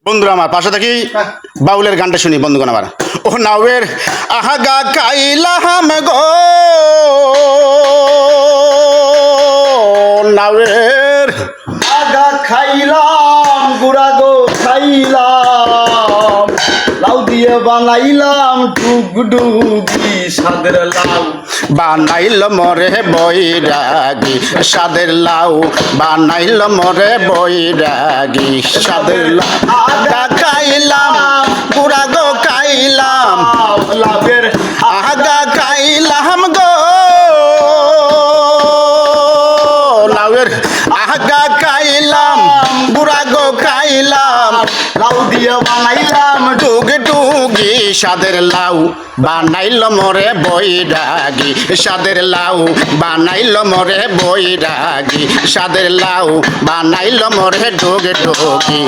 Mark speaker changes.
Speaker 1: বন্ধুরা আমার পাশে থাকি বাউলের গানটা শুনি বন্ধুগণ আমার। ও নাওয়ের আহাগা কাইলাম গো নাওয়ের
Speaker 2: আগা খাইলাম গুড়া গো খাইলাম লাউ দিয়ে বানাইলাম টুকডুগি সাদের লাউ
Speaker 1: বানাইল মরে বৈরাগী সাদের লাউ বানাইল মরে বৈরাগী সাদের লাউ আগা খাইলাম গুড়া গো খাইলাম
Speaker 2: লাভের
Speaker 1: আগা খাইলাম গো লাউয়ের আগা খাইলাম বুড়া গো খাইলাম
Speaker 2: লাউ দিয়ে বানাইলাম
Speaker 1: টুগে টুগি সাদের লাউ বানাইল মরে বৈরাগী সাদের লাউ বানাইল মরে বৈরাগী সাদের লাউ বানাইল মরে টুগে টুগি